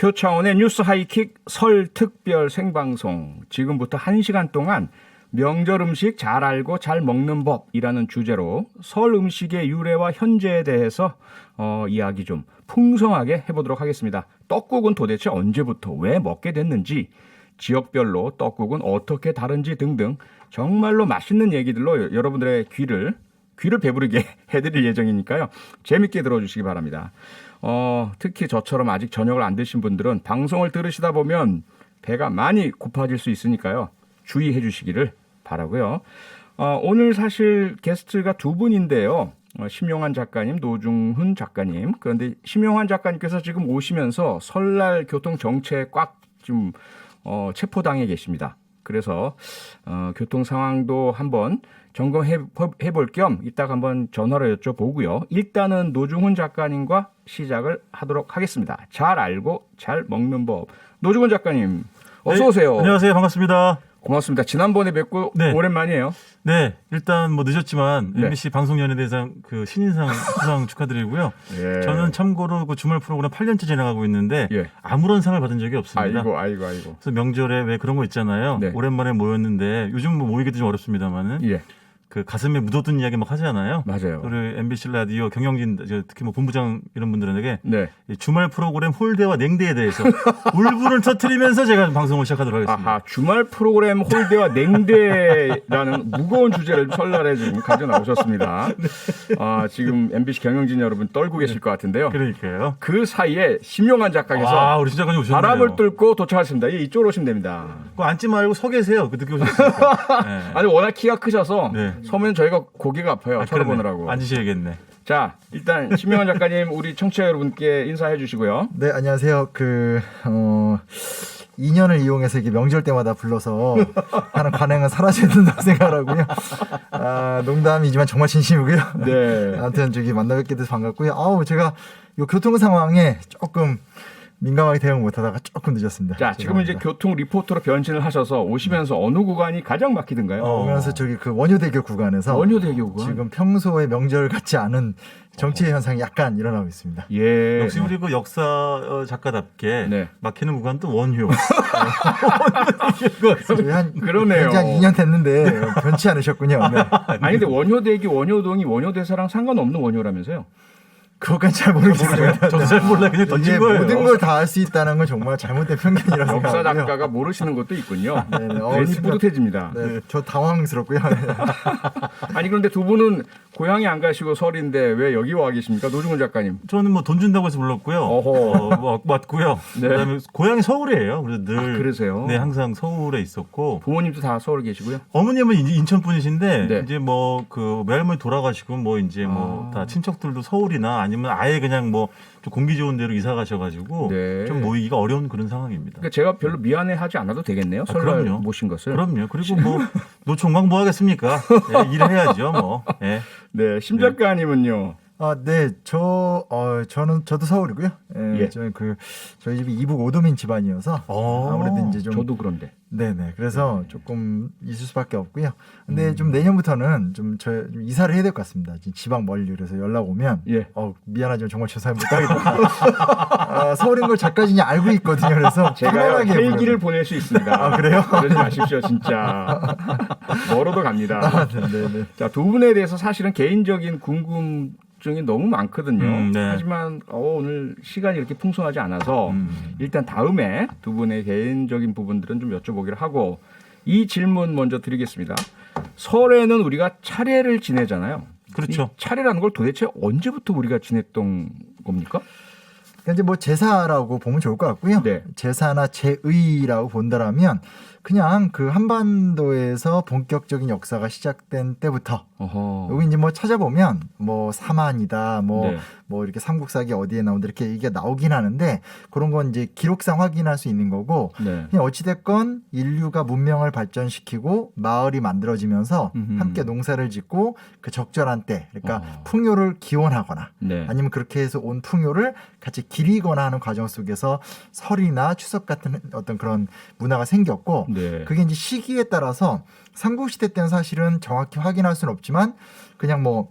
표창원의 뉴스 하이킥 설 특별 생방송. 지금부터 1시간 동안 명절 음식 잘 알고 잘 먹는 법이라는 주제로 설 음식의 유래와 현재에 대해서 이야기 좀 풍성하게 해보도록 하겠습니다. 떡국은 도대체 언제부터 왜 먹게 됐는지, 지역별로 떡국은 어떻게 다른지 등등 정말로 맛있는 얘기들로 여러분들의 귀를 배부르게 해드릴 예정이니까요. 재밌게 들어주시기 바랍니다. 특히 저처럼 아직 저녁을 안 드신 분들은 방송을 들으시다 보면 배가 많이 고파질 수 있으니까요. 주의해 주시기를 바라고요. 오늘 사실 게스트가 두 분인데요. 심용환 작가님, 노중훈 작가님. 그런데 심용환 작가님께서 지금 오시면서 설날 교통 정체에 꽉 좀 체포당해 계십니다. 그래서 교통 상황도 한번 점검해 볼 겸 이따가 한번 전화로 여쭤보고요. 일단은 노중훈 작가님과 시작을 하도록 하겠습니다. 잘 알고 잘 먹는 법. 노중훈 작가님 어서 오세요. 네, 안녕하세요. 반갑습니다. 고맙습니다. 지난번에 뵙고 네. 오랜만이에요. 네, 일단 뭐 늦었지만 네. MBC 방송연예대상 그 신인상 수상 축하드리고요. 예. 저는 참고로 그 주말 프로그램 8년째 진행하고 있는데 예. 아무런 상을 받은 적이 없습니다. 아이고. 그래서 명절에 왜 그런 거 있잖아요. 네. 오랜만에 모였는데 요즘 뭐 모이기도 좀 어렵습니다만은 예. 그 가슴에 묻어둔 이야기 막 하잖아요. 맞아요. 우리 MBC 라디오 경영진 특히 뭐 본부장 이런 분들에게 네. 이 주말 프로그램 홀대와 냉대에 대해서 울분을 터뜨리면서 제가 방송을 시작하도록 하겠습니다. 아하, 주말 프로그램 홀대와 냉대라는 무거운 주제를 설날에 지금 가져 나오셨습니다. 지금 MBC 경영진 여러분 떨고 계실 것 같은데요. 그러니까요. 그 사이에 심용환 작가께서 우리 작가님 오셨네요. 바람을 뚫고 도착하셨습니다. 이쪽으로 오시면 됩니다. 그거 앉지 말고 서 계세요. 그 늦게 오셨으니까. 네. 아니 워낙 키가 크셔서 네. 서면 저희가 고개가 아파요. 그러네. 쳐다보느라고. 앉으셔야겠네. 자, 일단 심용환 작가님 우리 청취자 여러분께 인사해 주시고요. 네, 안녕하세요. 2년을 이용해서 이게 명절 때마다 불러서 하는 관행은 사라져야 된다고 생각하고요. 농담이지만 정말 진심이고요. 네. 아무튼 만나 뵙게 돼서 반갑고요. 제가 이 교통 상황에 조금 민감하게 대응 못하다가 조금 늦었습니다. 자, 지금 이제 교통 리포터로 변신을 하셔서 오시면서 어느 구간이 가장 막히던가요? 오면서 그 원효대교 구간에서 원효대교 구간. 지금 평소에 명절 같지 않은 정체 현상이 약간 일어나고 있습니다. 예. 역시 우리 그 역사 작가답게 네. 막히는 구간도 원효. 저희 그러네요. 한 2년 됐는데 변치 않으셨군요. 네. 아니 근데 원효대교, 원효동이 원효대사랑 상관없는 원효라면서요? 그것까지 잘 모르겠어요. 저도 잘 몰라요. 그냥 던진 이게 거예요. 모든 걸 다 알 수 있다는 건 정말 잘못된 편견이라서 역사 작가가 모르시는 것도 있군요. 네네. 괜히 뿌듯해집니다. 네, 저 당황스럽고요. 아니 그런데 두 분은 고향이 안 가시고 설인데 왜 여기 와 계십니까? 노중훈 작가님. 저는 뭐 돈 준다고 해서 불렀고요. 어허. 맞고요. 네. 그다음에 고향이 서울이에요. 그래서 늘 그러세요? 네, 항상 서울에 있었고 부모님도 다 서울에 계시고요? 어머님은 이제 인천 분이신데 네. 이제 뭐 그 외할머니 돌아가시고 뭐 이제 뭐 다 친척들도 서울이나 아니면 아예 그냥 뭐 좀 공기 좋은 데로 이사 가셔가지고 네. 좀 모이기가 어려운 그런 상황입니다. 그러니까 제가 별로 미안해하지 않아도 되겠네요. 설날 그럼요. 모신 것을. 그럼요. 그리고 뭐 노총각 뭐 하겠습니까? 네, 일해야죠. 뭐. 네. 네, 심 작가님은요. 네, 저도 서울이고요. 예. 저희 집이 이북 오도민 집안이어서 아무래도 이제 좀 저도 그런데. 네네. 그래서 조금 있을 수밖에 없고요. 근데 좀 내년부터는 좀 이사를 해야 될 것 같습니다. 지금 지방 멀리 그래서 연락 오면 예. 미안하지만 정말 죄송해 못하겠다. 서울인 걸 작가진이 알고 있거든요. 그래서 제가 편안하게 헬기를 보낼 수 있습니다. 그래요? 그러지 마십시오, 진짜. 멀어도 갑니다. 네네. 자, 두 분에 대해서 사실은 개인적인 궁금증이 너무 많거든요. 네. 하지만 오늘 시간이 이렇게 풍성하지 않아서 일단 다음에 두 분의 개인적인 부분들은 좀 여쭤보기로 하고 이 질문 먼저 드리겠습니다. 설에는 우리가 차례를 지내잖아요. 그렇죠. 이 차례라는 걸 도대체 언제부터 우리가 지냈던 겁니까? 그러니까 이제 뭐 제사라고 보면 좋을 것 같고요. 네. 제사나 제의라고 본다라면 그냥 그 한반도에서 본격적인 역사가 시작된 때부터 여기 이제 뭐 찾아보면 뭐 사만이다 네. 뭐 이렇게 삼국사기 어디에 나온다 이렇게 이게 나오긴 하는데 그런 건 이제 기록상 확인할 수 있는 거고 네. 그냥 어찌됐건 인류가 문명을 발전시키고 마을이 만들어지면서 함께 농사를 짓고 그 적절한 때 그러니까 풍요를 기원하거나 네. 아니면 그렇게 해서 온 풍요를 같이 기리거나 하는 과정 속에서 설이나 추석 같은 어떤 그런 문화가 생겼고 네. 그게 이제 시기에 따라서 삼국시대 때는 사실은 정확히 확인할 수는 없지만 그냥 뭐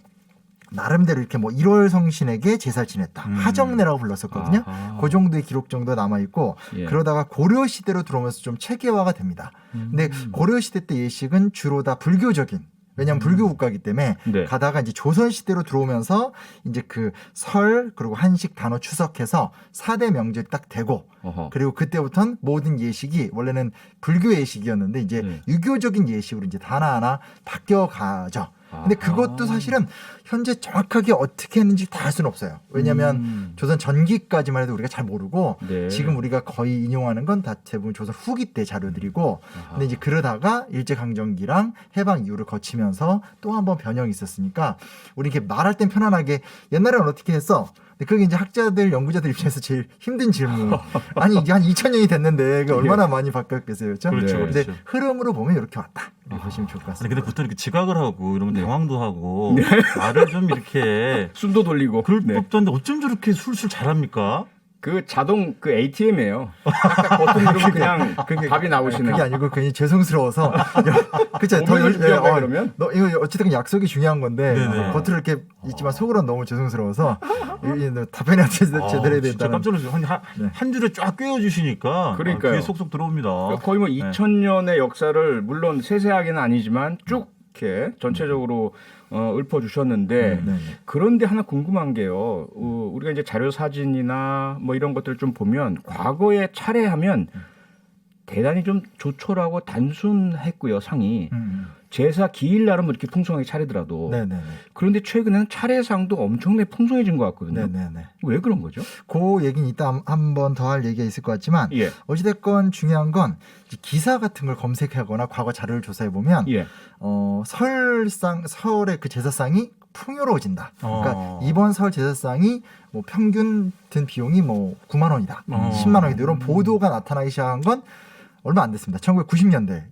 나름대로 이렇게 뭐 1월 성신에게 제사를 지냈다. 하정례라고 불렀었거든요. 아하. 그 정도의 기록 정도 남아 있고 예. 그러다가 고려 시대로 들어오면서 좀 체계화가 됩니다. 근데 고려 시대 때 예식은 주로 다 불교적인 왜냐하면 불교 국가이기 때문에 네. 가다가 이제 조선 시대로 들어오면서 이제 그 설 그리고 한식 단오 추석해서 4대 명절이 딱 되고 어허. 그리고 그때부터는 모든 예식이 원래는 불교 예식이었는데 이제 네. 유교적인 예식으로 이제 하나하나 바뀌어 가죠. 근데 아하. 그것도 사실은 현재 정확하게 어떻게 했는지 다 알 수는 없어요. 왜냐하면 조선 전기까지만 해도 우리가 잘 모르고 네. 지금 우리가 거의 인용하는 건 다 대부분 조선 후기 때 자료들이고 근데 이제 그러다가 일제강점기랑 해방 이후를 거치면서 또 한 번 변형이 있었으니까 우리 이렇게 말할 땐 편안하게 옛날에는 어떻게 했어? 근데 그게 이제 학자들, 연구자들 입장에서 제일 힘든 질문. 아니 이게 한 2000년이 됐는데 그게 얼마나 많이 바뀌었겠어요, 그렇죠? 그렇죠, 네. 근데 그렇죠. 흐름으로 보면 이렇게 왔다. 이렇게 보시면 좋을 것 아니 같습니다. 근데 보통 이렇게 지각을 하고 이러면 네. 당황도 하고 말을 좀 이렇게 숨도 돌리고. 그럴 네. 법도 한데 어쩜 저렇게 술술 잘합니까? 그 자동 그 ATM이에요. 딱딱 버튼 누르면 그냥 답이 나오시는. 그게 아니고 괜히 죄송스러워서 그쵸 오면을 준비할까, 그러면? 너 이거 어쨌든 약속이 중요한 건데 네네. 겉으로 이렇게 있지만 속으로는 너무 죄송스러워서 답변이 제대로 해야 진짜 된다는 깜짝 놀랐어요. 한 줄에 쫙 꿰어주시니까 그러니까요. 귀에 쏙쏙 들어옵니다. 거의 뭐 2000년의 역사를 물론 세세하게는 아니지만 쭉 이렇게 전체적으로 읊어주셨는데 네. 그런데 하나 궁금한 게요. 우리가 이제 자료 사진이나 뭐 이런 것들 좀 보면 과거에 차례하면 대단히 좀 조촐하고 단순했고요, 상이. 제사 기일날은 뭐 이렇게 풍성하게 차리더라도 네네네. 그런데 최근에는 차례상도 엄청나게 풍성해진 것 같거든요. 네네네. 왜 그런 거죠? 그 얘기는 이따 한 번 더 할 얘기가 있을 것 같지만 예. 어찌됐건 중요한 건 기사 같은 걸 검색하거나 과거 자료를 조사해 보면 예. 설의 그 제사상이 풍요로워진다. 그러니까 어. 이번 설 제사상이 뭐 평균 든 비용이 뭐 9만 원이다, 10만 원이다 이런 보도가 나타나기 시작한 건 얼마 안 됐습니다. 1990년대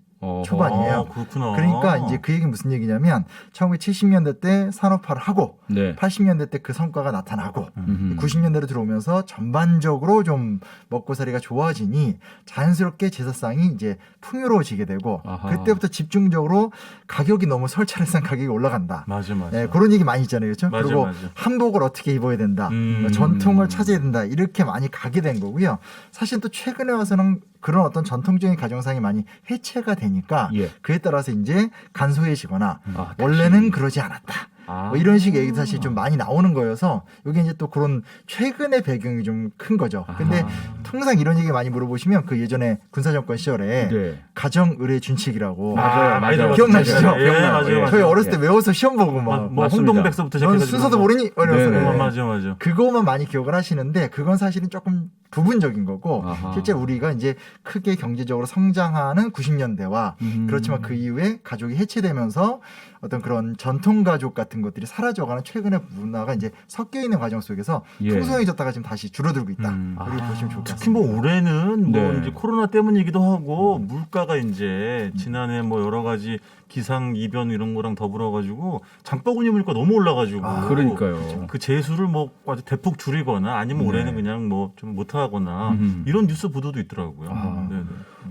초반이에요. 그렇구나. 그러니까 이제 그 얘기는 무슨 얘기냐면 1970년대 때 산업화를 하고 네. 80년대 때 그 성과가 나타나고 음흠. 90년대로 들어오면서 전반적으로 좀 먹고살이가 좋아지니 자연스럽게 제사상이 이제 풍요로워지게 되고 아하. 그때부터 집중적으로 가격이 너무 설 차례상 가격이 올라간다. 맞아. 네, 그런 얘기 많이 있잖아요. 그렇죠? 맞아, 그리고 맞아. 한복을 어떻게 입어야 된다. 전통을 찾아야 된다. 이렇게 많이 가게 된 거고요. 사실 또 최근에 와서는 그런 어떤 전통적인 가정상이 많이 해체가 되니까 예. 그에 따라서 이제 간소해지거나 아, 원래는 그러지 않았다. 아. 뭐 이런 식의 얘기도 사실 좀 많이 나오는 거여서 이게 이제 또 그런 최근의 배경이 좀 큰 거죠. 근데 아하. 통상 이런 얘기 많이 물어보시면 그 예전에 군사정권 시절에 네. 가정의례 준칙이라고 맞아요. 많이 맞아요. 기억나시죠? 들어봤어요. 예, 기억나요. 맞아요. 예. 맞아요. 저희 어렸을 때 외워서 시험 보고 막 뭐 맞습니다. 홍동백서부터 넌 시작해서 순서도 모르니? 이러면서 네네. 맞아. 그거만 많이 기억을 하시는데 그건 사실은 조금 부분적인 거고 아하. 실제 우리가 이제 크게 경제적으로 성장하는 90년대와 그렇지만 그 이후에 가족이 해체되면서 어떤 그런 전통 가족 같은 것들이 사라져가는 최근의 문화가 이제 섞여 있는 과정 속에서 예. 풍성해졌다가 지금 다시 줄어들고 있다. 그렇게 아. 보시면 좋을 것 특히 같습니다. 뭐 올해는 뭐 네. 이제 코로나 때문이기도 하고 물가가 이제 지난해 뭐 여러 가지 기상 이변 이런 거랑 더불어 가지고 장바구니 물가 너무 올라가지고 그러니까요. 그 재수를 뭐 아주 대폭 줄이거나 아니면 네. 올해는 그냥 뭐 좀 못하거나 이런 뉴스 보도도 있더라고요. 아. 네네.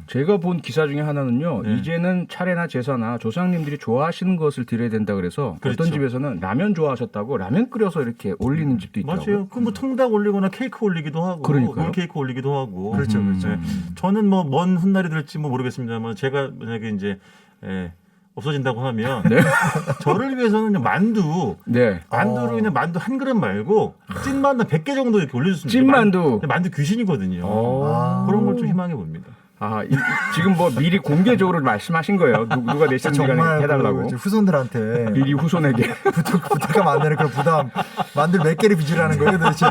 제가 본 기사 중에 하나는요. 네. 이제는 차례나 제사나 조상님들이 좋아하시는 것을 드려야 된다 그래서 그렇죠. 어떤 집에서는 라면 좋아하셨다고 라면 끓여서 이렇게 올리는 집도 있더라고요. 맞아요. 그 뭐 통닭 올리거나 케이크 올리기도 하고 그러니까요. 롤 케이크 올리기도 하고 그렇죠, 그렇죠. 네. 저는 뭐 먼 훗날이 될지 뭐 모르겠습니다만 제가 만약에 이제 없어진다고 하면 저를 위해서는 만두를 네. 그냥 만두 한 그릇 말고 찐만두 100개 정도 이렇게 올려줬으면 찐만두. 만두 귀신이거든요. 어. 그런 걸 좀 희망해 봅니다. 아, 지금 뭐 미리 공개적으로 말씀하신 거예요. 누가 내시는지 정말 해달라고. 그 후손들한테 미리 후손에게 부탁하면 안 되는 그런 부담 만들 몇 개를 빚으라는 거예요 도대체.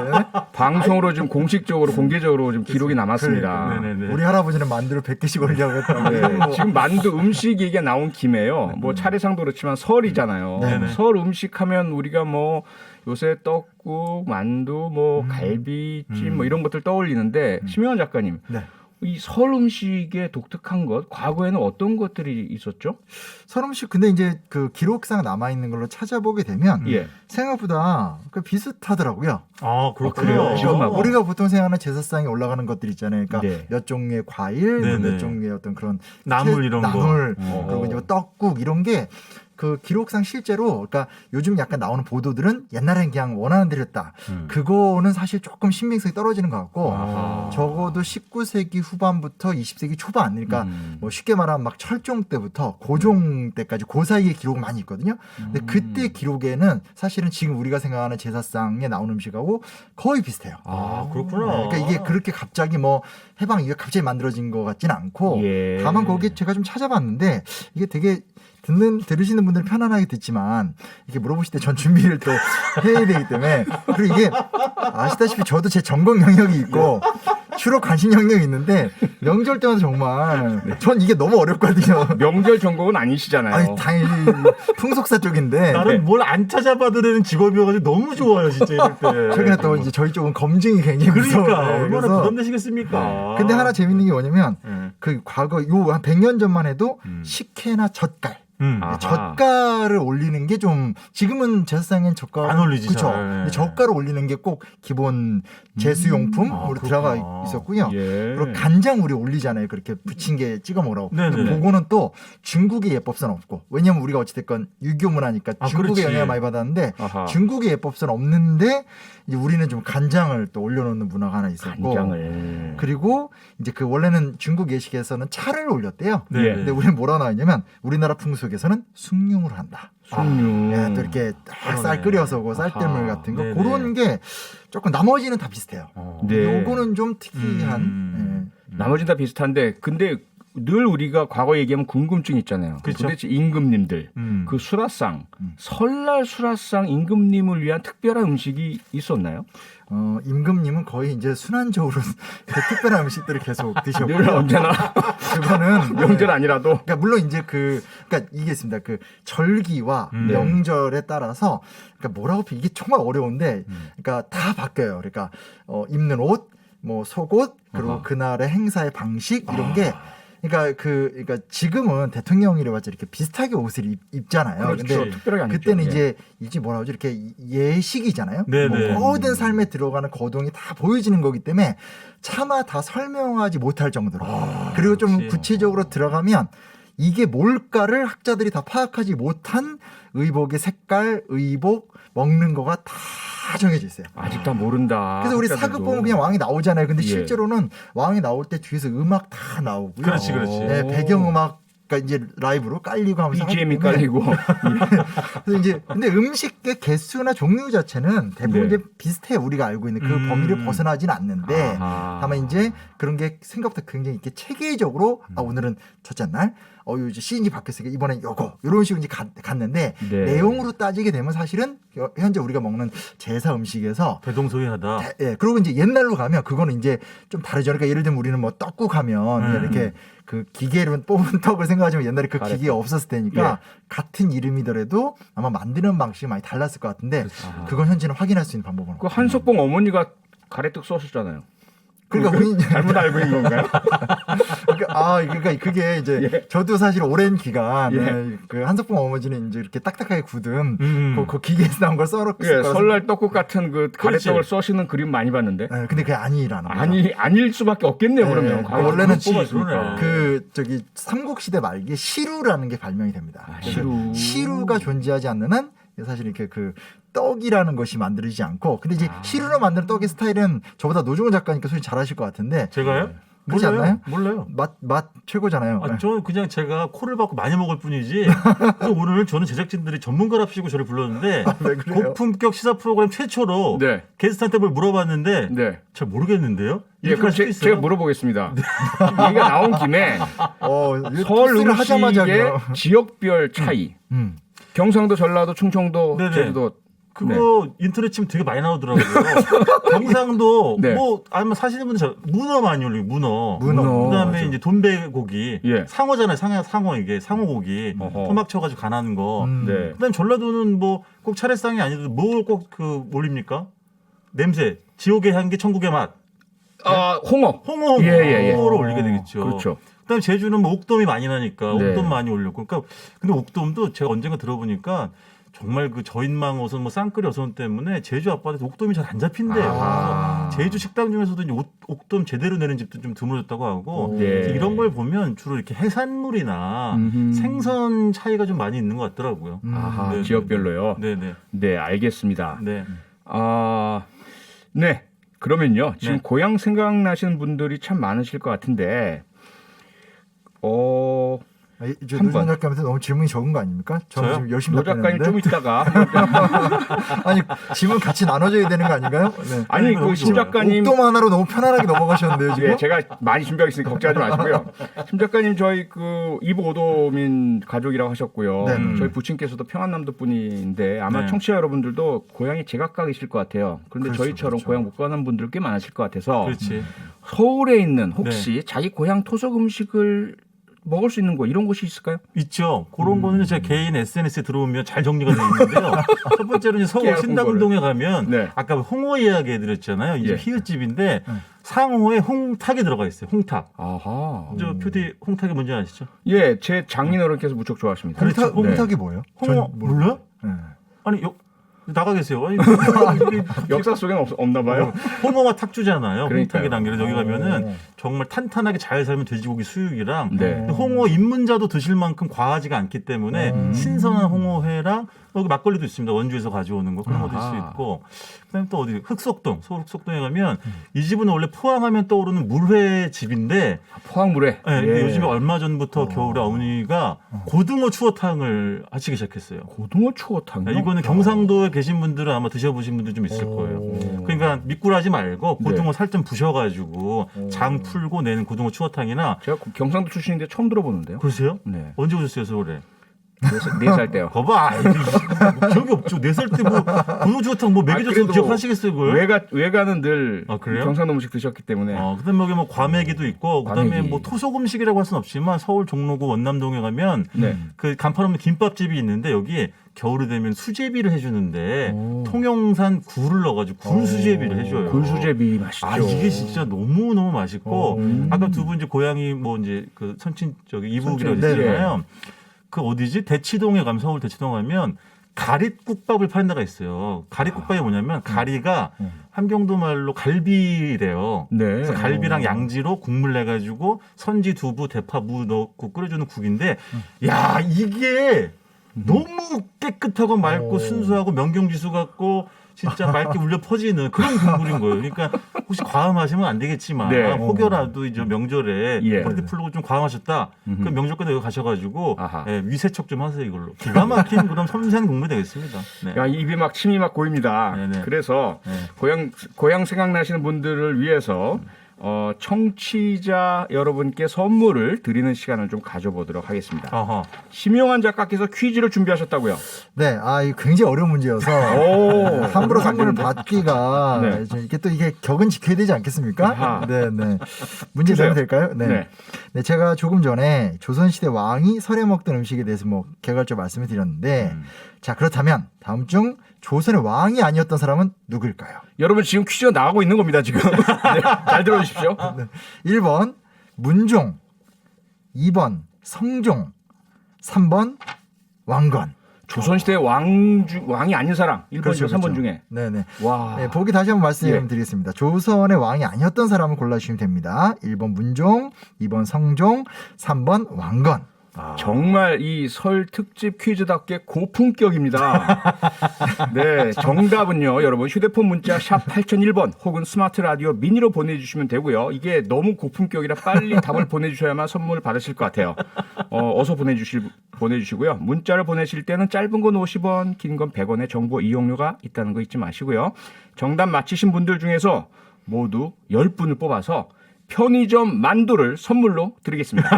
방송으로 좀 공식적으로 공개적으로 좀 기록이 남았습니다. 네네네. 우리 할아버지는 만두를 100개씩 올리려고 했다고. 네, 지금 만두 음식 얘기가 나온 김에요. 뭐 차례상도 그렇지만 설이잖아요. 네네. 설 음식하면 우리가 뭐 요새 떡국, 만두, 뭐 갈비찜 뭐 이런 것들 떠올리는데 심영환 작가님, 네. 이 설 음식의 독특한 것 과거에는 어떤 것들이 있었죠? 설 음식 근데 이제 그 기록상 남아 있는 걸로 찾아보게 되면 예. 생각보다 그 비슷하더라고요. 아 그렇군요. 그래요? 기억나고. 우리가 보통 생각하는 제사상에 올라가는 것들 있잖아요. 그러니까 네. 몇 종류의 과일, 네네. 몇 종류의 어떤 그런 나물 이런 거. 나물 어. 그리고 이제 뭐 떡국 이런 게 그 기록상 실제로 그러니까 요즘 약간 나오는 보도들은 옛날엔 그냥 원하는 대로 했다. 그거는 사실 조금 신빙성이 떨어지는 것 같고 아하. 적어도 19세기 후반부터 20세기 초반 그러니까 뭐 쉽게 말하면 막 철종 때부터 고종 때까지 그 사이에 기록이 많이 있거든요. 근데 그때 기록에는 사실은 지금 우리가 생각하는 제사상에 나오는 음식하고 거의 비슷해요. 아, 그렇구나. 그러니까 이게 그렇게 갑자기 뭐 해방 이후에 갑자기 만들어진 것 같지는 않고 예. 다만 거기에 제가 좀 찾아봤는데 이게 되게 들으시는 분들은 편안하게 듣지만 이렇게 물어보실 때 전 준비를 또 해야 되기 때문에 그리고 이게 아시다시피 저도 제 전공 영역이 있고 주로 관심 영역이 있는데 명절 때마다 정말 전 이게 너무 어렵거든요. 명절 전공은 아니시잖아요. 아니 당연히 풍속사 쪽인데 나는 뭘 안 찾아봐도 되는 직업이어가지고 너무 좋아요, 진짜 이럴 때. 최근에 또 이제 저희 쪽은 검증이 굉장히 그러니까 무서워요. 얼마나 그래서 부담되시겠습니까? 근데 하나 재밌는 게 뭐냐면 네. 그 과거 요 한 100년 전만 해도 식혜나 젓갈 아하. 젓갈을 올리는 게 좀 지금은 제사상엔 젓갈 안 올리지, 그렇죠. 잘. 근데 젓갈을 올리는 게 꼭 기본 제수용품으로 아, 들어가 그렇구나. 있었고요. 예. 그리고 간장 우리 올리잖아요. 그렇게 부친 게 찍어 먹으라고. 네네. 근데 그거는 또 중국의 예법선 없고 왜냐면 우리가 어찌됐건 유교 문화니까 아, 중국의 그렇지. 영향을 많이 받았는데 아하. 중국의 예법선 없는데 이제 우리는 좀 간장을 또 올려놓는 문화가 하나 있었고 간장을. 그리고 이제 그 원래는 중국 예식에서는 차를 올렸대요. 네. 근데 우리는 뭐라 나와 있냐면 우리나라 풍속에서는 숭늉을 한다. 숭늉. 예, 또 이렇게 딱 쌀 그러네. 끓여서 그 아하. 쌀뜨물 같은 거 네네. 그런 게 조금 나머지는 다 비슷해요. 네. 요거는 좀 특이한. 나머지는 다 비슷한데 근데 늘 우리가 과거 얘기하면 궁금증 있잖아요. 그렇죠. 도대체 임금님들 그 수라상 설날 수라상 임금님을 위한 특별한 음식이 있었나요? 임금님은 거의 이제 순환적으로 그 특별한 음식들을 계속 늘 드셨고요. 언제나 그거는 명절 아니라도 그러니까 물론 이제 그러니까 이게 있습니다. 그 절기와 명절에 따라서 그러니까 뭐라고 이게 정말 어려운데 그러니까 다 바뀌어요. 그러니까 입는 옷, 뭐 속옷, 그리고 아하. 그날의 행사의 방식 이런 게 그러니까 지금은 대통령이라 봤자 이렇게 비슷하게 옷을 입잖아요. 그렇죠. 근데 특별하게 안 그때는 입죠. 예. 이제 뭐라 그러죠? 이렇게 예식이잖아요. 네네. 뭐 모든 삶에 들어가는 거동이 다 보여지는 거기 때문에 차마 다 설명하지 못할 정도로. 그리고 좀 역시. 구체적으로 들어가면 이게 뭘까를 학자들이 다 파악하지 못한 의복의 색깔, 의복, 먹는 거가 다 정해져 있어요. 아직 다 모른다. 그래서 우리 학자들도. 사극 보면 그냥 왕이 나오잖아요. 근데 예. 실제로는 왕이 나올 때 뒤에서 음악 다 나오고요. 그렇지, 그렇지. 네, 배경음악 그러니까 이제 라이브로 깔리고 하면서 하기 BGM이 때문에 깔리고 그래서 이제 근데 음식의 개수나 종류 자체는 대부분 네. 이제 비슷해요. 우리가 알고 있는 그 범위를 벗어나진 않는데 아하. 다만 이제 그런 게 생각보다 굉장히 이렇게 체계적으로 오늘은 첫째 날 이제 시즌이 바뀌었으니까 이번엔 요거 이런 식으로 이제 갔는데 네. 내용으로 따지게 되면 사실은 현재 우리가 먹는 제사 음식에서 대동소이하다. 예, 그리고 이제 옛날로 가면 그거는 이제 좀 다르죠. 그러니까 예를 들면 우리는 뭐 떡국 하면 이렇게 그 기계로 뽑은 떡을 생각하지만 옛날에 그 가래떡. 기계가 없었을 테니까 예. 같은 이름이더라도 아마 만드는 방식이 많이 달랐을 것 같은데 아하. 그건 현재는 확인할 수 있는 방법은 그 한석봉 어머니가 가래떡 써셨잖아요. 그러니까 우리 잘못 알고 있는 건가요? 그러니까 그게 이제 예. 저도 사실 오랜 기간 예. 그 한석봉 어머니는 이제 이렇게 딱딱하게 굳은 그 기계에서 나온 걸 썰었을 예, 거라서 설날 떡국 같은 그 그렇지. 가래떡을 써시는 그림 많이 봤는데 예, 근데 그게 아니라는 거죠. 아닐 수밖에 없겠네요. 예, 그러면 원래는 그렇지, 뽑았으니까. 그러네. 그 저기 삼국시대 말기에 시루라는 게 발명이 됩니다. 아, 그래서 시루. 시루가 존재하지 않는 한 사실 이렇게 그 떡이라는 것이 만들어지지 않고 근데 이제 시루로 만드는 떡의 스타일은 저보다 노중훈 작가니까 소리 잘하실 것 같은데 제가요? 그렇지 몰라요. 않나요? 몰라요. 맛 최고잖아요. 아, 저는 그냥 제가 코를 박고 많이 먹을 뿐이지. 그래서 오늘 저는 제작진들이 전문가랍시고 저를 불렀는데 왜 그래요? 고품격 시사 프로그램 최초로 네. 게스트한테 뭘 물어봤는데 네. 잘 모르겠는데요. 예, 이렇게 그럼 할 수도 있어요? 제가 물어보겠습니다. 얘기가 나온 김에 설 토스를 하자마자 음식의 그냥. 지역별 차이. 경상도, 전라도, 충청도, 네네. 제주도. 그거 인터넷 치면 되게 많이 나오더라고요. 경상도 네. 뭐 아니면 사시는 분들 문어 많이 올리고 문어. 문어. 그다음에 맞아. 이제 돈배고기, 예. 상어잖아요. 상어 이게 상어고기, 어허. 토막 쳐가지고 간하는 거. 네. 그다음 에 전라도는 뭐 꼭 차례상이 아니어도 뭘 꼭 그 올립니까? 냄새, 지옥의 향기, 천국의 맛, 아, 홍어. 홍어, 예. 홍어를 올리게 되겠죠. 그렇죠. 그다음에 제주는 뭐 옥돔이 많이 나니까 네. 옥돔 많이 올렸고, 그러니까 근데 옥돔도 제가 언젠가 들어보니까 정말 그 저인망 어선 뭐 쌍끌이 어선 때문에 제주 앞바다에서 옥돔이 잘 안 잡힌대요. 아. 그래서 제주 식당 중에서도 이제 옥돔 제대로 내는 집도 좀 드물었다고 하고 오. 네. 이런 걸 보면 주로 이렇게 해산물이나 음흠. 생선 차이가 좀 많이 있는 것 같더라고요. 아하, 네, 지역별로요. 네네. 네, 알겠습니다. 네. 네. 그러면요. 지금 네. 고향 생각나시는 분들이 참 많으실 것 같은데, 이제 한 노준 번. 작가한테 너무 질문이 적은 거 아닙니까? 저는 저요? 지금 열심히 노 작가님 좀 답변했는데. 있다가 아니 질문 같이 나눠줘야 되는 거 아닌가요? 네. 아니 너무 그 심 좋아요. 작가님 옥돔 하나로 너무 편안하게 넘어가셨는데요 지금. 예, 제가 많이 준비하고 있으니까 걱정하지 마시고요. 심 작가님 저희 그 이북 오도민 가족이라고 하셨고요. 네. 저희 부친께서도 평안남도 분인데 아마 네. 청취자 여러분들도 고향이 제각각이실 것 같아요. 그런데 그렇죠, 저희처럼 그렇죠. 고향 못 가는 분들 꽤 많으실 것 같아서 그렇지. 서울에 있는 혹시 네. 자기 고향 토속 음식을 먹을 수 있는 거 이런 곳이 있을까요? 있죠. 그런 거는 제가 개인 SNS에 들어오면 잘 정리가 되어 있는데요. 첫 번째로 이제 서울 깨알 신당운동에 가면 네. 아까 홍어 이야기 해드렸잖아요. 이제 예. 히읗집인데 상호에 홍탁이 들어가 있어요. 홍탁. 아하. 저 표디 홍탁이 뭔지 아시죠? 예, 제 장인어른께서 무척 좋아하십니다. 그렇죠. 홍탁이 뭐예요? 홍어 몰라요? 네. 아니 나가 계세요. 아니, 역사 속에는 없나 봐요. 홍어와 탁주잖아요. 그러니까요. 홍탁이란 게 여기 가면은 정말 탄탄하게 잘 삶은 돼지고기 수육이랑 네. 근데 홍어 입문자도 드실 만큼 과하지가 않기 때문에 신선한 홍어회랑 여기 막걸리도 있습니다. 원주에서 가져오는 거 그런 거 드실 수 아하. 있고 그다음에 또 어디 흑석동 서울 흑석동에 가면 이 집은 원래 포항하면 떠오르는 물회 집인데 포항물에. 네, 근데 예. 요즘에 얼마 전부터 겨울에 어머니가 고등어 추어탕을 하시기 시작했어요. 고등어 추어탕이요? 네, 이거는 경상도에 계신 분들은 아마 드셔보신 분들 좀 있을 거예요. 그러니까 미꾸라지 말고 고등어 살 좀 부셔가지고 장 풀고 내는 고등어 추어탕이나 제가 경상도 출신인데 처음 들어보는데요. 그러세요? 네. 언제 오셨어요 서울에? 4살 때요. 거봐 기억이 없죠. 4살 때 뭐 고등어 추어탕 뭐 먹여줘서 그래도 기억하시겠어요 그걸? 외가는 늘 아, 그래요? 경상도 음식 드셨기 때문에. 그다음에 여기 뭐 과메기도 있고 그다음에 과메기. 뭐 토속 음식이라고 할 수는 없지만 서울 종로구 원남동에 가면 네. 그 간판 없는 김밥집이 있는데 여기 겨울이 되면 수제비를 해주는데 오. 통영산 굴을 넣어가지고 굴 수제비를 해줘요. 굴수제비 맛있죠. 아 이게 진짜 너무 너무 맛있고 오. 아까 두 분 이제 고향이 뭐 이제 그 선친 저기 이북이라고 선친, 했잖아요. 그 어디지 대치동에 가면 서울 대치동 가면 가릿국밥을 파는 데가 있어요. 가릿국밥이 뭐냐면 가리가 함경도 말로 갈비래요. 네. 그래서 갈비랑 양지로 국물 내가지고 선지, 두부, 대파, 무 넣고 끓여주는 국인데 야 이게 너무 깨끗하고 맑고 순수하고 명경지수 같고 진짜 맑게 울려 퍼지는 그런 국물인 거예요. 그러니까 혹시 과음하시면 안 되겠지만 네. 혹여라도 이제 명절에 예. 허리띠 풀고 좀 과음하셨다. 그럼 명절까지 여기 가셔가지고 아하. 예, 위세척 좀 하세요 이걸로. 기가 막힌 그런 섬세한 국물이 되겠습니다. 네. 야, 입이 막 침이 막 고입니다. 네네. 그래서 네. 고향 생각나시는 분들을 위해서 청취자 여러분께 선물을 드리는 시간을 좀 가져보도록 하겠습니다. 아하. 심용환 작가께서 퀴즈를 준비하셨다고요. 네, 이거 굉장히 어려운 문제여서 오, 함부로 선물을 되는데? 받기가 네. 좀 이게 또 이게 격은 지켜야 되지 않겠습니까? 아하. 네, 네. 문제 주세요. 내면 될까요? 네. 네. 네, 제가 조금 전에 조선시대 왕이 설에 먹던 음식에 대해서 뭐 개괄적으로 말씀을 드렸는데, 자 그렇다면 다음 중 조선의 왕이 아니었던 사람은 누구일까요? 여러분 지금 퀴즈가 나가고 있는 겁니다. 지금. 네, 잘 들어주십시오. 네. 1번 문종, 2번 성종, 3번 왕건. 조선시대 왕이 아닌 사람 1번, 그렇죠, 3번 그렇죠. 중에. 네네. 와. 네, 보기 다시 한번 말씀드리겠습니다. 조선의 왕이 아니었던 사람을 골라주시면 됩니다. 1번 문종, 2번 성종, 3번 왕건. 정말 이 설 특집 퀴즈답게 고품격입니다. 네, 정답은요. 여러분 휴대폰 문자 샵 8001번 혹은 스마트 라디오 미니로 보내주시면 되고요. 이게 너무 고품격이라 빨리 답을 보내주셔야만 선물 받으실 것 같아요. 어서 보내주시고요. 문자를 보내실 때는 짧은 건 50원, 긴 건 100원의 정보 이용료가 있다는 거 잊지 마시고요. 정답 맞히신 분들 중에서 모두 10분을 뽑아서 편의점 만두를 선물로 드리겠습니다.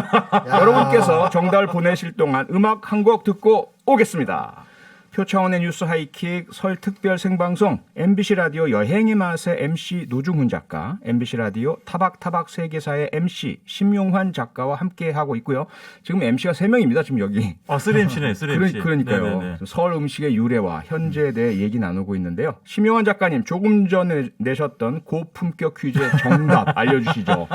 여러분께서 정답을 보내실 동안 음악 한 곡 듣고 오겠습니다. 표창원의 뉴스 하이킥 설 특별 생방송 MBC 라디오 여행의 맛의 MC 노중훈 작가, MBC 라디오 타박타박 세계사의 MC 심용환 작가와 함께하고 있고요. 지금 MC가 3명입니다. 지금 여기. 3MC네 3MC. 그러니까요. 네네네. 설 음식의 유래와 현재에 대해 얘기 나누고 있는데요. 심용환 작가님 조금 전에 내셨던 고품격 퀴즈의 정답 알려주시죠.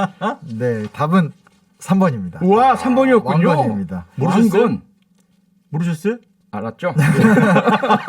네, 답은 3번입니다. 우와 3번이었군요. 왕건입니다. 모르셨어요? 왕건. 모르셨어요? 알았죠?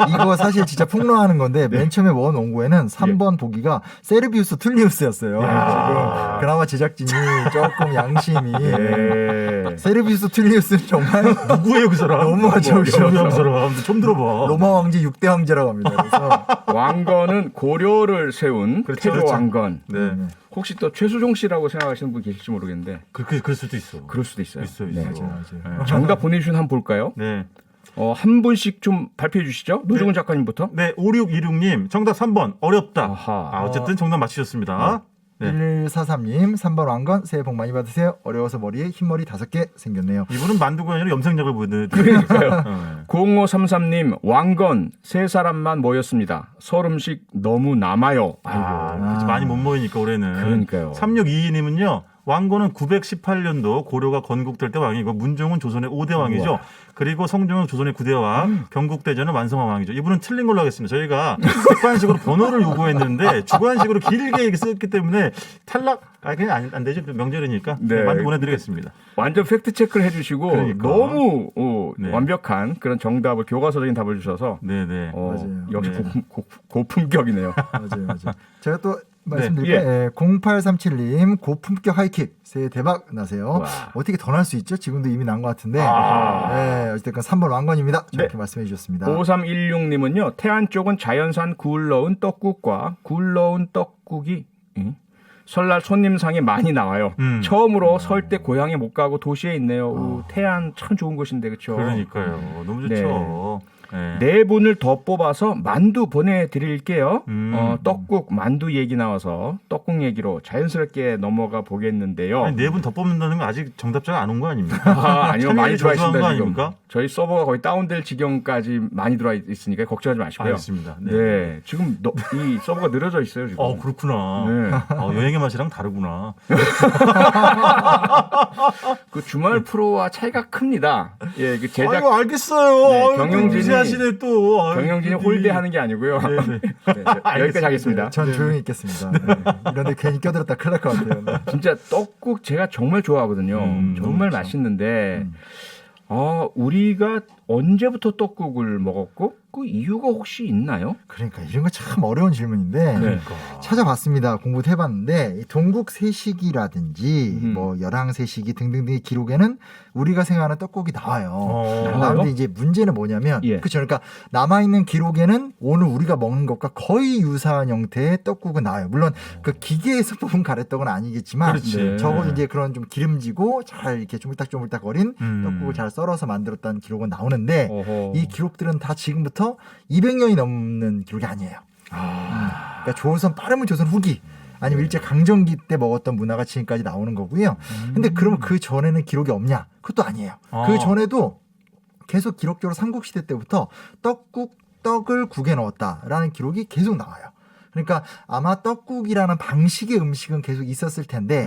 이거 사실 진짜 폭로하는 건데 맨 처음에 원 원고에는 3번 보기가 세르비우스 툴리우스였어요. 지금 그나마 제작진이 조금 양심이 예. 세르비우스 툴리우스는 정말 누구예요 그 사람? 너무 어려우셔. 누구야 그 사람? 처음 들어봐. 로마 왕제 6대 황제라고 합니다. 그래서 왕건은 고려를 세운 그렇죠, 태조 그렇죠. 왕건. 네. 혹시 또 최수종 씨라고 생각하시는 분 계실지 모르겠는데 그럴 수도 있어. 그럴 수도 있어요. 있어요. 네. 맞아요. 정답 보내주신 한번 볼까요? 네. 한 분씩 좀 발표해 주시죠. 노중훈 작가님부터. 네, 5626님 정답 3번 어렵다. 아하. 어쨌든 정답 맞히셨습니다. 네. 1143님 3번 왕건 새해 복 많이 받으세요. 어려워서 머리에 흰머리 5개 생겼네요. 이분은 만두가 아니라 염색약을 보여드려요. 그러니까요. 0533님 왕건 세 사람만 모였습니다. 설 음식 너무 남아요. 아이고. 그치, 많이 못 모이니까 올해는. 그러니까요. 3622님은요. 왕건은 918년도 고려가 건국될 때 왕이고 문종은 조선의 5대 왕이죠. 우와. 그리고 성종은 조선의 9대 왕, 경국대전은 완성왕 왕이죠. 이분은 틀린 걸로 하겠습니다. 저희가 객관식으로 번호를 요구했는데 주관식으로 길게 썼기 때문에 탈락 그냥 안 되죠. 명절이니까 네. 만두 보내드리겠습니다. 완전 팩트 체크를 해주시고 그러니까. 너무 네. 완벽한 그런 정답을 교과서적인 답을 주셔서 네네. 맞아요. 역시 네. 고품격이네요. 맞아요. 제가 또 말씀드릴게요. 0837님 고품격 하이킥 새해 대박 나세요. 와. 어떻게 더 날 수 있죠? 지금도 이미 난 것 같은데. 아. 네, 어쨌든 3번 왕건입니다. 저렇게 네. 말씀해 주셨습니다. 5316님은요. 태안 쪽은 자연산 굴 넣은 떡국과 굴 넣은 떡국이 설날 손님상에 많이 나와요. 처음으로 설 때 고향에 못 가고 도시에 있네요. 태안 참 좋은 곳인데 그렇죠. 그러니까요. 너무 좋죠. 네. 네 분을 더 뽑아서 만두 보내드릴게요. 떡국 만두 얘기 나와서 떡국 얘기로 자연스럽게 넘어가 보겠는데요. 아니, 4분 더 뽑는다는 건 아직 정답자가 안 온 거 아닙니까? 아니요, 많이 참여율이 들어와 저조한 거 있습니다 지금. 아닙니까? 저희 서버가 거의 다운될 지경까지 많이 들어와 있으니까 걱정하지 마시고요. 알겠습니다. 네. 네, 지금 이 서버가 늘어져 있어요 지금. 그렇구나. 네. 여행의 맛이랑 다르구나. 그 주말 프로와 차이가 큽니다. 예, 그 제작 아이고, 알겠어요. 네, 경영진이- 하시네 또. 경영진이 홀대하는 게 아니고요. 네네. 네, 여기까지 하겠습니다. 전 조용히 있겠습니다. 네. 이런데 괜히 껴들었다 큰일 날 것 같아요. 네. 진짜 떡국 제가 정말 좋아하거든요. 정말 그렇죠. 맛있는데 우리가 언제부터 떡국을 먹었고 그 이유가 혹시 있나요? 그러니까 이런 거 참 어려운 질문인데 네. 찾아봤습니다. 공부도 해봤는데 이 동국 세시기라든지 뭐 열왕 세시기 등등등의 기록에는 우리가 생각하는 떡국이 나와요. 나와요? 나오는데 이제 문제는 뭐냐면 예. 그렇죠. 그러니까 남아 있는 기록에는 오늘 우리가 먹는 것과 거의 유사한 형태의 떡국은 나와요. 물론 그 기계에서 뽑은 가래떡은 아니겠지만 그렇지. 적어도 이제 그런 좀 기름지고 잘 이렇게 조물딱조물딱거린 떡국을 잘 썰어서 만들었다는 기록은 나오는데 어허. 이 기록들은 다 지금부터 200년이 넘는 기록이 아니에요. 그러니까 조선 빠르면 조선 후기 아니면 일제 강점기 때 먹었던 문화가 지금까지 나오는 거고요. 근데 그러면 그 전에는 기록이 없냐? 그것도 아니에요. 그 전에도 계속 기록적으로 삼국시대 때부터 떡을 국에 넣었다라는 기록이 계속 나와요. 그러니까 아마 떡국이라는 방식의 음식은 계속 있었을 텐데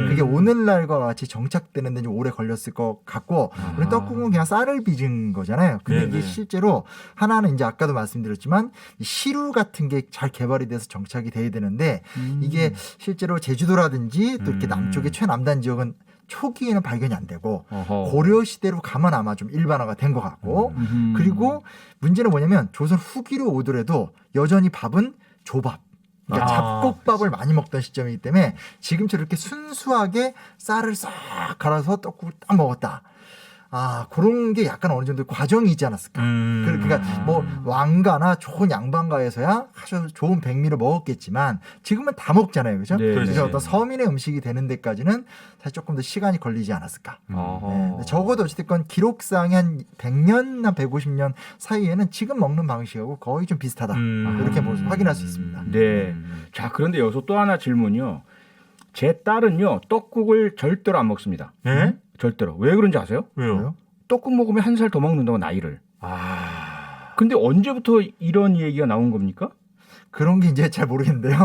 그게 오늘날과 같이 정착되는 데 좀 오래 걸렸을 것 같고 우리 떡국은 그냥 쌀을 빚은 거잖아요. 근데 네네. 이게 실제로 하나는 이제 아까도 말씀드렸지만 이 시루 같은 게 잘 개발이 돼서 정착이 돼야 되는데 이게 실제로 제주도라든지 또 이렇게 남쪽의 최남단 지역은 초기에는 발견이 안 되고 어허. 고려 시대로 가면 아마 좀 일반화가 된 것 같고 그리고 문제는 뭐냐면 조선 후기로 오더라도 여전히 밥은 조밥 그러니까 잡곡밥을 많이 먹던 시점이기 때문에 지금처럼 이렇게 순수하게 쌀을 싹 갈아서 떡국을 딱 먹었다. 그런 게 약간 어느 정도 과정이 있지 않았을까. 그러니까 뭐 왕가나 좋은 양반가에서야 아주 좋은 백미를 먹었겠지만 지금은 다 먹잖아요. 그죠? 네, 그래서 네. 어떤 서민의 음식이 되는 데까지는 사실 조금 더 시간이 걸리지 않았을까. 어허. 네. 근데 적어도 어쨌든 기록상의 한 100년, 한 150년 사이에는 지금 먹는 방식하고 거의 좀 비슷하다. 이렇게 확인할 수 있습니다. 네. 자, 그런데 여기서 또 하나 질문이요. 제 딸은요, 떡국을 절대로 안 먹습니다. 네? 절대로. 왜 그런지 아세요? 왜요? 떡국 먹으면 한 살 더 먹는다고 나이를. 근데 언제부터 이런 얘기가 나온 겁니까? 그런 게 이제 잘 모르겠는데요.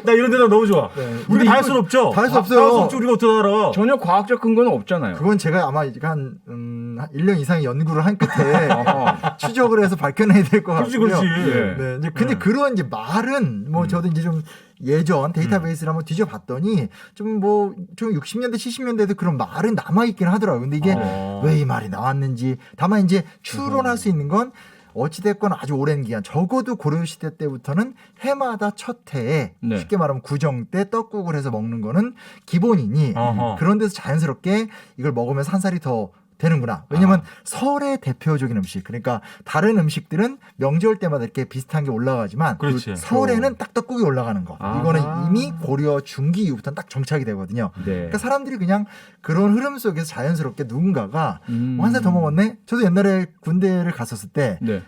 나 이런 데다 너무 좋아. 네. 우리가 다 할 수는 없죠. 다 할 수 없어요. 다할 수 없죠. 우리가 어떻게 알아? 전혀 과학적 근거는 없잖아요. 그건 제가 아마 한 1년 이상의 연구를 한 끝에 어허. 추적을 해서 밝혀내야 될 것 그렇지, 같고요. 그렇지. 예. 네, 이제 근데 네. 그런 이제 말은 뭐 저도 이제 좀 예전 데이터베이스를 한번 뒤져봤더니 좀 60년대 70년대에도 그런 말은 남아 있긴 하더라고요. 근데 이게 왜 이 말이 나왔는지 다만 이제 추론할 수 있는 건 어찌됐건 아주 오랜 기간 적어도 고려시대 때부터는 해마다 첫 해에 네. 쉽게 말하면 구정 때 떡국을 해서 먹는 거는 기본이니 어허. 그런 데서 자연스럽게 이걸 먹으면서 한 살이 더 되는구나. 왜냐면 설의 대표적인 음식. 그러니까 다른 음식들은 명절 때마다 이렇게 비슷한 게 올라가지만 그렇지. 설에는 딱 떡국이 올라가는 거. 아. 이거는 이미 고려 중기 이후부터는 딱 정착이 되거든요. 네. 그러니까 사람들이 그냥 그런 흐름 속에서 자연스럽게 누군가가 한 살 더 음. 먹었네. 저도 옛날에 군대를 갔었을 때 네.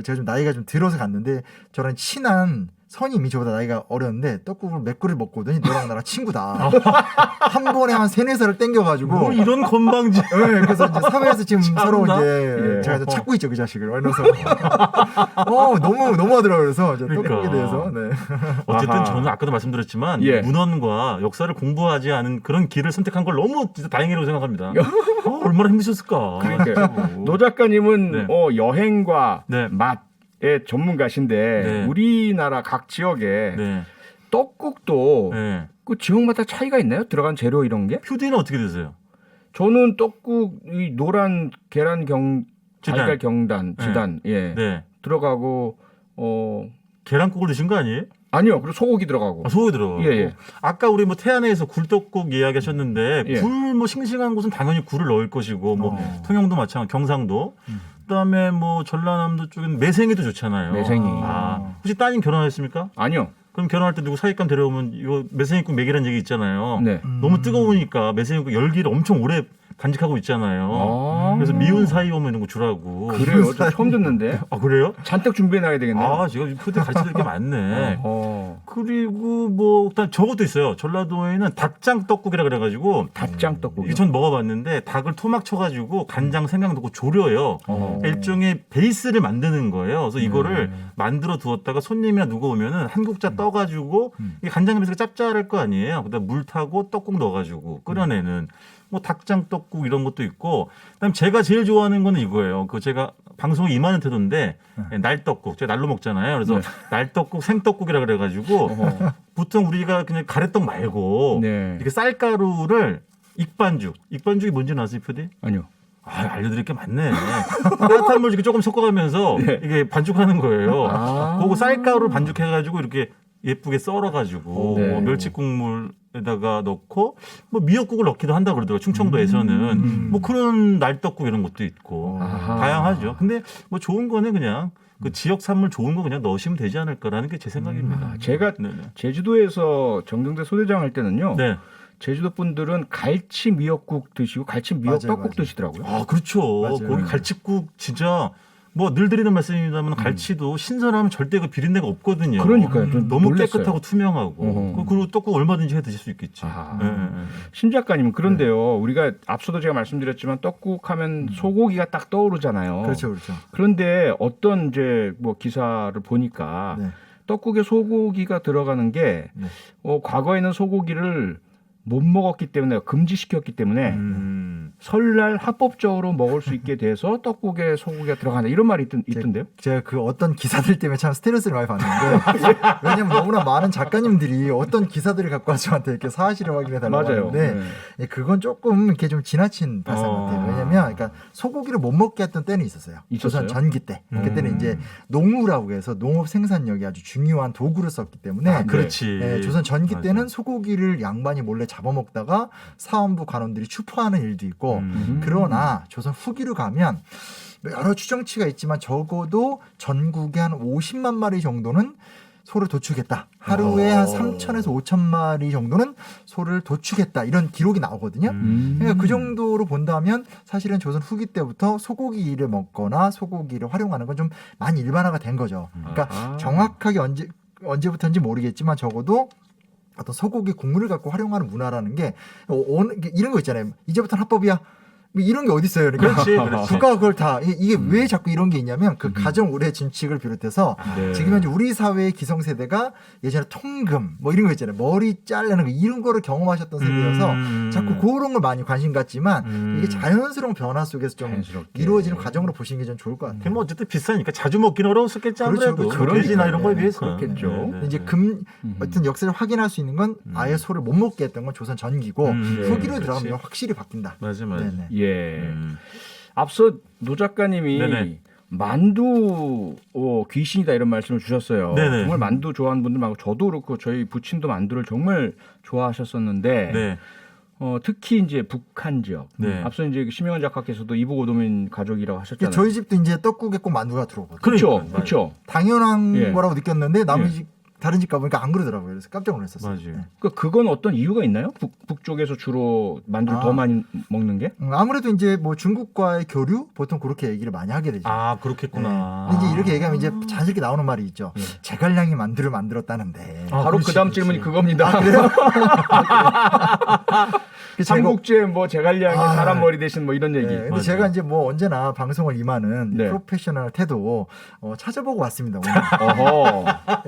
제가 좀 나이가 좀 들어서 갔는데 저랑 친한 선임이 저보다 나이가 어렸는데 떡국을 몇 그릇 먹고 오더니 너랑 나랑 친구다. 한 번에 한 3-4살을 땡겨가지고. 뭐 이런 건방지. 네, 그래서 이제 사회에서 지금 서로 참나? 이제 예. 제가 이제 찾고 있죠 그 자식을. 이러면서 너무 하더라고요. 그래서 이제 그러니까. 떡국에 대해서. 네. 어쨌든 아하. 저는 아까도 말씀드렸지만 예. 문헌과 역사를 공부하지 않은 그런 길을 선택한 걸 너무 진짜 다행이라고 생각합니다. 얼마나 힘드셨을까. 그러니까요. 노 작가님은 네. 여행과 네. 맛의 전문가신데 네. 우리나라 각 지역에 네. 떡국도 네. 그 지역마다 차이가 있나요? 들어간 재료 이런 게? 표디는 어떻게 되세요? 저는 떡국 이 노란 계란 지단. 달걀 경단 네. 지단 예 네. 들어가고 계란국을 드신 거 아니에요? 아니요 그리고 소고기 들어가고 아, 소고기 들어가고. 예. 아까 우리 뭐 태안에서 굴떡국 이야기하셨는데 예. 굴 뭐 싱싱한 곳은 당연히 굴을 넣을 것이고 뭐 통영도 마찬가지, 경상도. 그다음에 뭐 전라남도 쪽은 매생이도 좋잖아요. 매생이. 아, 혹시 따님 결혼하셨습니까? 아니요 그럼 결혼할 때 누구 사윗감 데려오면 이거 매생이국 먹이라는 얘기 있잖아요. 네 너무 뜨거우니까 매생이국 열기를 엄청 오래 간직하고 있잖아요. 아. 그래서 미운 사이 오면 이런 거 주라고. 그래요 저 처음 듣는데 아 그래요? 잔뜩 준비해 놔야 되겠네요. 아 제가 표대 가르쳐 드릴 게 많네. 그리고 뭐 일단 저것도 있어요. 전라도에는 닭장 떡국이라 그래가지고 닭장 떡국이요. 이게 전 먹어봤는데 닭을 토막 쳐가지고 간장 생강 넣고 졸여요. 일종의 베이스를 만드는 거예요. 그래서 이거를 만들어 두었다가 손님이나 누구 오면은 한 국자 떠가지고 이 간장 베이스가 짭짤할 거 아니에요. 그다음 물 타고 떡국 넣어가지고 끓여내는 뭐 닭장 떡국 이런 것도 있고. 그다음 제가 제일 좋아하는 거는 이거예요. 그 제가 방송에 임하는 태도인데 날떡국 제가 날로 먹잖아요. 그래서 날떡국 생떡국이라 그래가지고 보통 우리가 그냥 가래떡 말고 네. 이렇게 쌀가루를 익반죽이 뭔지 아세요, 표디? 아니요. 아, 알려드릴 게 많네. 따뜻한 물 이렇게 조금 섞어가면서 이게 반죽하는 거예요. 아. 그거 쌀가루를 반죽해가지고 이렇게 예쁘게 썰어가지고 네. 뭐 멸치국물에다가 넣고 뭐 미역국을 넣기도 한다 그러더라고요. 충청도에서는 뭐 그런 날떡국 이런 것도 있고 아하. 다양하죠. 근데 뭐 좋은 거는 그냥 그 지역 산물 좋은 거 그냥 넣으시면 되지 않을까라는 게 제 생각입니다. 제가 네네. 제주도에서 정경대 소대장 할 때는요. 네. 제주도 분들은 갈치 미역국 드시고 갈치 미역 맞아요, 떡국 맞아요. 드시더라고요. 아, 그렇죠. 맞아요. 거기 갈치국 진짜 뭐 늘 드리는 말씀입니다만 갈치도 신선하면 절대 그 비린내가 없거든요. 그러니까요. 좀 너무 놀랐어요. 깨끗하고 투명하고 어허. 그리고 떡국 얼마든지 해 드실 수 있겠지. 아. 예, 예, 예. 심 작가님 그런데요. 우리가 앞서도 제가 말씀드렸지만 떡국 하면 소고기가 딱 떠오르잖아요. 그렇죠. 그런데 어떤 이제 뭐 기사를 보니까 네. 떡국에 소고기가 들어가는 게 네. 과거에는 소고기를 못 먹었기 때문에 금지시켰기 때문에 설날 합법적으로 먹을 수 있게 돼서 떡국에 소고기가 들어간다 이런 말이 있던데요. 제가 그 어떤 기사들 때문에 참 스트레스를 많이 받는데 왜냐면 너무나 많은 작가님들이 어떤 기사들을 갖고 와서 저한테 이렇게 사실을 확인해 달라고 맞아요. 하는데 네. 예, 그건 조금 이렇게 좀 지나친 발상 같아요. 왜냐면 그러니까 소고기를 못 먹게 했던 때는 있었어요. 있었어요? 조선 전기 때. 그때는 이제 농우라고 해서 농업 생산력이 아주 중요한 도구를 썼기 때문에 아, 그렇지. 예, 조선 전기 맞아. 때는 소고기를 양반이 몰래 잡아먹다가 사원부 관원들이 추포하는 일도 있고 그러나 조선 후기로 가면 여러 추정치가 있지만 적어도 전국에 한 50만 마리 정도는 소를 도축했다. 하루에 한 3,000에서 5,000 마리 정도는 소를 도축했다. 이런 기록이 나오거든요. 그러니까 그 정도로 본다면 사실은 조선 후기 때부터 소고기를 먹거나 소고기를 활용하는 건 좀 많이 일반화가 된 거죠. 그러니까 아하. 정확하게 언제부터인지 모르겠지만 적어도 어떤 소고기 국물을 갖고 활용하는 문화라는 게 이런 거 있잖아요. 이제부터는 합법이야. 뭐 이런 게 어디 있어요? 그러니까 그렇지. 국가가 그걸 다 이게 왜 자꾸 이런 게 있냐면 그 가정 우대 진칙을 비롯해서 네. 지금 현재 우리 사회의 기성세대가 예전에 통금 뭐 이런 거 있잖아요. 머리 자르는 거 이런 거를 경험하셨던 세대여서 자꾸 그런 걸 많이 관심 갖지만 이게 자연스러운 변화 속에서 좀 자연스럽게. 이루어지는 과정으로 보시는 게 좀 좋을 것 같아요. 그게 뭐 어쨌든 비싸니까 자주 먹기는 어려웠었겠지 그렇죠, 아무래도 그렇죠. 돼지나 이런 거에 네, 비해서 그렇겠죠. 네. 이제 어떤 역사를 확인할 수 있는 건 아예 소를 못 먹게 했던 건 조선 전기고 네, 후기로 그렇지. 들어가면 확실히 바뀐다. 맞아 맞아. 네네. 예. 앞서 노 작가님이 네네. 만두 귀신이다 이런 말씀을 주셨어요. 네네. 정말 만두 좋아하는 분들 많고 저도 그렇고 저희 부친도 만두를 정말 좋아하셨었는데 네. 특히 이제 북한 지역. 네. 앞서 이제 심영원 작가께서도 이북 오도민 가족이라고 하셨잖아요. 저희 집도 이제 떡국에 꼭 만두가 들어오거든요. 그렇죠, 그러니까요. 그렇죠. 당연한 예. 거라고 느꼈는데 남의 예. 집 다른 집 가보니까 안 그러더라고요. 그래서 깜짝 놀랐었어요. 맞아요. 네. 그건 어떤 이유가 있나요? 북쪽에서 주로 만두를 더 많이 먹는 게? 아무래도 이제 뭐 중국과의 교류 보통 그렇게 얘기를 많이 하게 되죠. 아 그렇겠구나. 근데 이제 이렇게 얘기하면 이제 자연스럽게 나오는 말이 있죠. 제갈량이 만두를 만들었다는데. 아, 바로 그렇지, 그 다음 그렇지. 질문이 그겁니다. 그래서 삼국지에 뭐 제갈량이 아. 사람 머리 대신 뭐 이런 얘기. 네, 근데 맞아요. 제가 이제 뭐 언제나 방송을 임하는 네. 프로페셔널 태도 찾아보고 왔습니다. 오늘. 어허.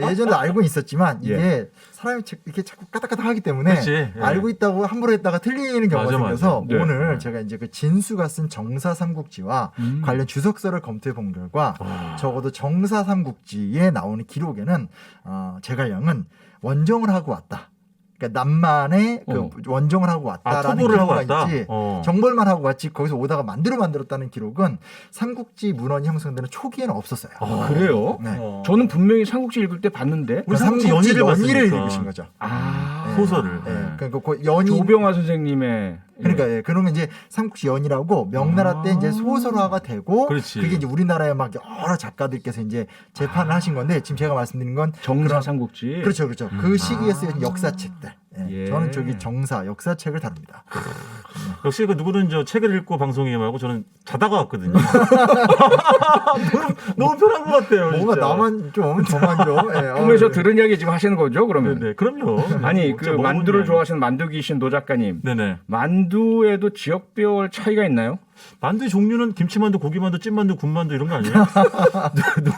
예전에도 알고 있었지만 이게 예. 사람이 이렇게 자꾸 까딱까딱하기 때문에 그렇지. 예. 알고 있다고 함부로 했다가 틀리는 경우가 맞아, 생겨서 맞아. 네. 오늘 제가 이제 그 진수가 쓴 정사 삼국지와 관련 주석서를 검토해 본 결과 적어도 정사 삼국지에 나오는 기록에는 제갈량은 원정을 하고 왔다. 그러니까 남만에 그 원정을 하고 왔다라는 투보를 하고 기록가 왔다? 있지. 어. 정벌만 하고 왔지 거기서 오다가 만두를 만들었다는 기록은 삼국지 문헌이 형성되는 초기에는 없었어요. 아, 그래요? 네. 저는 분명히 삼국지 읽을 때 봤는데. 우리 삼국지 삼국지 연의를 연의를 봤으니까. 읽으신 거죠. 아. 네. 소설을. 네. 그러니까 그 연의 조병화 선생님의 그러니까 예. 그러면 이제 삼국지 연의라고 명나라 때 이제 소설화가 되고 그렇지. 그게 이제 우리나라에 막 여러 작가들께서 이제 재판을 하신 건데 지금 제가 말씀드린 건 정사 그런- 삼국지. 그렇죠, 그렇죠. 그 시기에 쓰인 역사책들. 예. 예. 저는 저기 정사 역사책을 다룹니다. 역시 그 누구는 저 책을 읽고 방송에 임하고 저는 자다가 왔거든요. 너무 편한 것 같아요. 뭔가 진짜. 나만 좀 오면 저만 좀. 예. 꿈에서 어, 들은 이야기 지금 하시는 거죠? 그러면. 네네. 그럼요. 아니 진짜 그 먹어본 만두를 이야기. 좋아하시는 만두 귀신 노 작가님. 네네. 만두에도 지역별 차이가 있나요? 만두 종류는 김치만두, 고기만두, 찐만두, 군만두 이런 거 아니에요?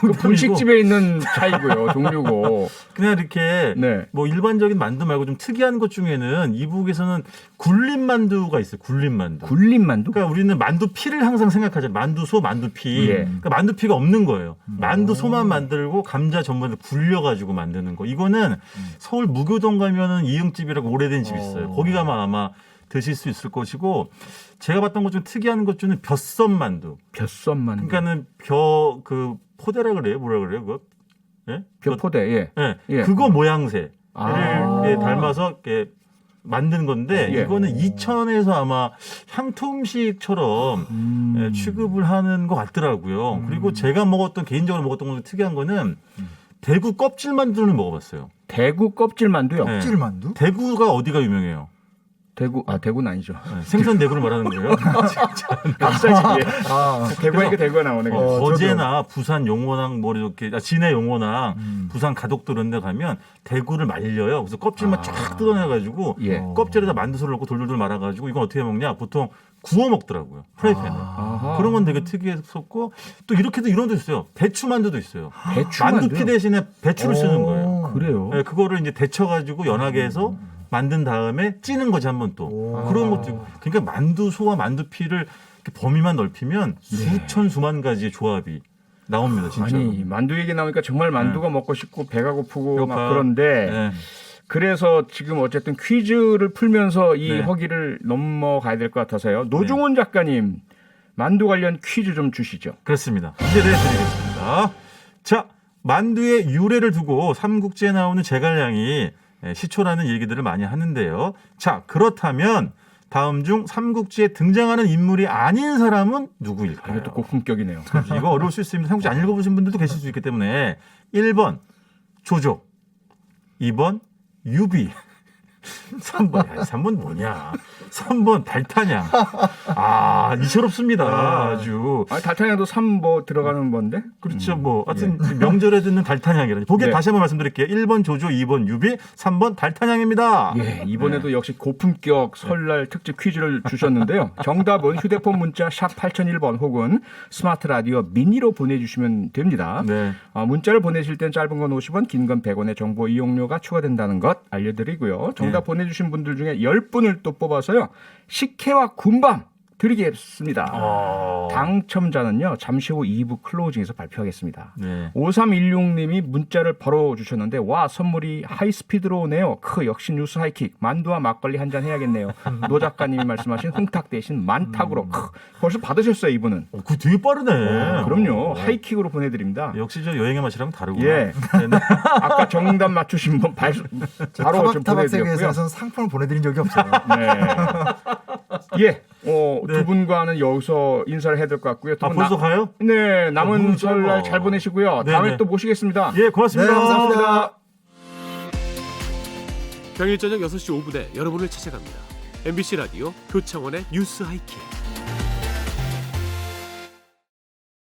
그 분식집에 있는 차이고요, 종류고. 그냥 이렇게 네. 뭐 일반적인 만두 말고 좀 특이한 것 중에는 이북에서는 굴린 만두가 있어요. 굴린 만두. 굴린 만두? 그러니까 우리는 만두피를 항상 생각하잖아요. 만두소, 만두피. 예. 그러니까 만두피가 없는 거예요. 만두소만 만들고 감자 전분을 굴려가지고 만드는 거. 이거는 서울 무교동 가면은 이응집이라고 오래된 집이 있어요. 거기 가면 아마 드실 수 있을 것이고 제가 봤던 것 중 특이한 것 중에 벼썸 만두. 벼썸 만두. 그러니까는 그 포대라 그래요? 뭐라 그래요? 그거? 예? 벼포대. 예. 예. 예. 그거 모양새를 아. 이렇게 닮아서 이렇게 만든 건데 예. 이거는 이천에서 아마 향토 음식처럼 예, 취급을 하는 것 같더라고요. 그리고 제가 먹었던 개인적으로 먹었던 건 특이한 거는 대구 껍질 만두를 먹어봤어요. 대구 껍질 만두요. 네. 찔만두? 대구가 어디가 유명해요? 대구는 아니죠. 네, 생선 대구를 말하는 거예요. 갑자기 아, 대구하니까 대구가 나오네. 거제나 부산 용원항 뭐 이렇게 진해 용원항 부산 가덕도 이런 데 가면 대구를 말려요. 그래서 껍질만 쫙 뜯어내가지고 예. 껍질에다 만두소를 넣고 돌돌돌 말아가지고 이건 어떻게 먹냐? 보통 구워 먹더라고요. 프라이팬에. 아하. 그런 건 되게 특이했었고 또 이렇게도 이런 데 있어요. 배추 만두도 있어요. 배추 만두피 만두요? 대신에 배추를 쓰는 거예요. 그래요? 네, 그거를 이제 데쳐가지고 연하게 해서 만든 다음에 찌는 거지 한 번 또. 그런 것도 있고. 그러니까 만두소와 만두피를 이렇게 범위만 넓히면 수천 수만 가지의 조합이 나옵니다. 진짜. 아니 만두 얘기 나오니까 정말 만두가 먹고 싶고 배가 고프고 막 배고파. 그런데 네. 그래서 지금 어쨌든 퀴즈를 풀면서 이 네. 허기를 넘어가야 될 것 같아서요. 노중훈 작가님 만두 관련 퀴즈 좀 주시죠. 그렇습니다. 문제 내드리겠습니다. 자, 만두의 유래를 두고 삼국지에 나오는 제갈량이 시초라는 얘기들을 많이 하는데요. 자, 그렇다면 다음 중 삼국지에 등장하는 인물이 아닌 사람은 누구일까요? 이것도 고품격이네요. 이거 어려울 수 있습니다. 삼국지 안 읽어보신 분들도 계실 수 있기 때문에 1번 조조, 2번 유비, 3번. 야, 3번 뭐냐? 3번 달타냥. 아, 이채롭습니다. 아주. 아, 달타냥도 3뭐 들어가는 건데? 그렇죠. 뭐 하여튼 명절에 듣는 달타냥이라니. 보기 네. 다시 한번 말씀드릴게요. 1번 조조, 2번 유비, 3번 달타냥입니다. 예, 이번에도 역시 고품격 설날 특집 퀴즈를 주셨는데요. 정답은 휴대폰 문자 샵 8001번 혹은 스마트 라디오 미니로 보내주시면 됩니다. 네. 문자를 보내실 땐 짧은 건 50원, 긴 건 100원의 정보 이용료가 추가된다는 것 알려드리고요. 정답 보내주신 분들 중에 10분을 또 뽑아서요. 식혜와 군밤 드리겠습니다. 당첨자는요. 잠시 후 2부 클로징에서 발표하겠습니다. 네. 5316님이 문자를 바로 주셨는데 와 선물이 하이스피드로 오네요. 역시 뉴스 하이킥 만두와 막걸리 한잔 해야겠네요. 노 작가님이 말씀하신 홍탁 대신 만탁으로 벌써 받으셨어요 이분은. 그거 되게 빠르네. 그럼요. 하이킥으로 보내드립니다. 역시 저 여행의 맛이랑 다르구나. 예. 네네. 아까 정답 맞추신 분 바로 좀 보내드렸고요. 타박세계에서는 상품을 보내드린 적이 없어요. 네. 예. 두 분과는 여기서 인사를 해야 될 것 같고요. 두 아, 분 벌써 가요? 네. 남은 너무 설날 짧아. 잘 보내시고요. 다음에 네네. 또 모시겠습니다. 예, 고맙습니다. 네, 감사합니다. 평일 저녁 6시 5분에 여러분을 찾아갑니다. MBC 라디오 표창원의 뉴스 하이킥.